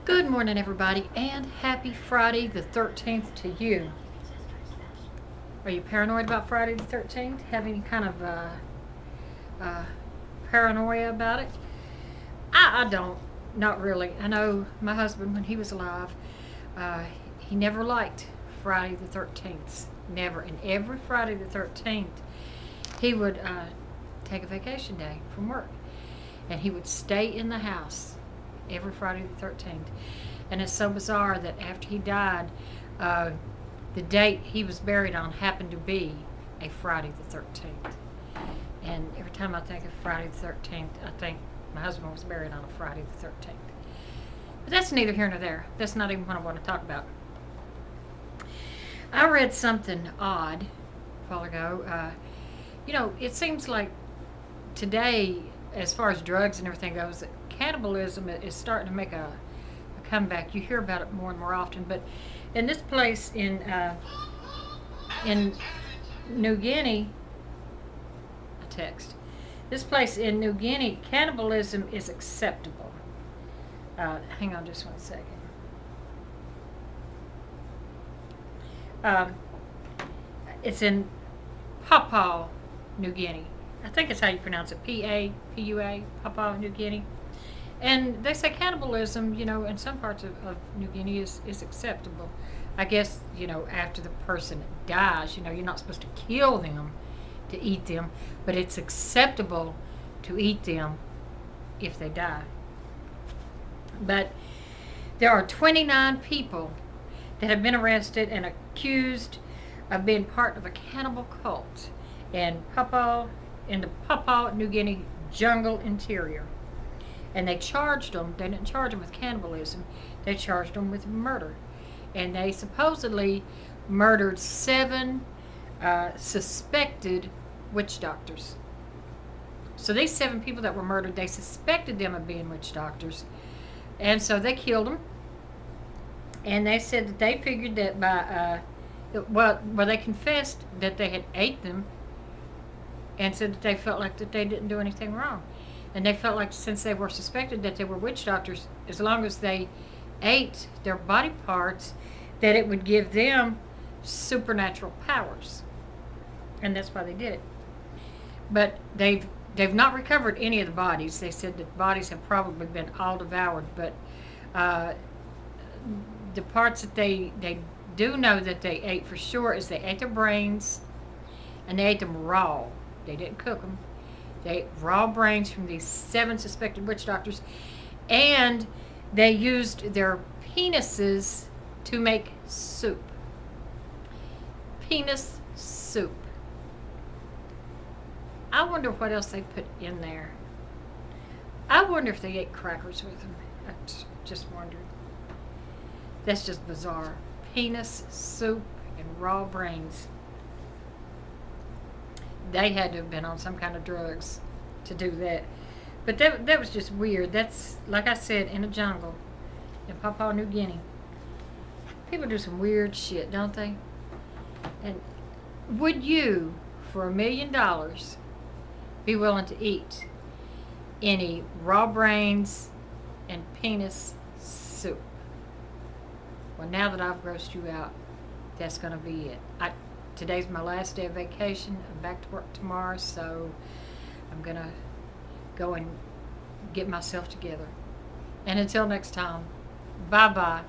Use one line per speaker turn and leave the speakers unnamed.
Good morning, everybody, and happy Friday the 13th to you. Are you paranoid about Friday the 13th? Have any kind of uh, paranoia about it? I don't. Not really. I know my husband, when he was alive, uh, he never liked Friday the 13th. Never. And every Friday the 13th, he would take a vacation day from work. And he would stay in the house every Friday the 13th. And it's so bizarre that after he died, uh, the date he was buried on happened to be a Friday the 13th. And every time I think of Friday the 13th, I think my husband was buried on a Friday the 13th. But that's neither here nor there. That's not even what I want to talk about. I read something odd a while ago. It seems like today, as far as drugs and everything goes, cannibalism is starting to make a comeback. You hear about it more and more often. But in this place in New Guinea, a text. This place in New Guinea, cannibalism is acceptable. Hang on just one second. Um, it's in Papua, New Guinea. I think it's how you pronounce it. Papua, Papua New Guinea. And they say cannibalism, in some parts of New Guinea is acceptable. I guess, after the person dies, you're not supposed to kill them to eat them, but it's acceptable to eat them if they die. But there are 29 people that have been arrested and accused of being part of a cannibal cult in the Papua New Guinea jungle interior. And they didn't charge them with cannibalism, they charged them with murder. And they supposedly murdered 7 suspected witch doctors. So these 7 people that were murdered, they suspected them of being witch doctors. And so they killed them. And they said that they figured that they confessed that they had ate them and said that they felt like that they didn't do anything wrong. And they felt like since they were suspected that they were witch doctors, as long as they ate their body parts, that it would give them supernatural powers. And that's why they did it. But they've not recovered any of the bodies. They said that the bodies have probably been all devoured. But the parts that they do know that they ate for sure is they ate their brains, and they ate them raw. They didn't cook them. They ate raw brains from these 7 suspected witch doctors, and they used their penises to make soup. Penis soup. I wonder what else they put in there. I wonder if they ate crackers with them. I just wondered. That's just bizarre. Penis soup and raw brains. They had to have been on some kind of drugs to do that. But that was just weird. That's, like I said, in a jungle in Papua New Guinea. People do some weird shit, don't they? And would you, for $1 million, be willing to eat any raw brains and penis soup? Well, now that I've grossed you out, that's going to be it. Today's my last day of vacation. I'm back to work tomorrow, so I'm going to go and get myself together. And until next time, bye-bye.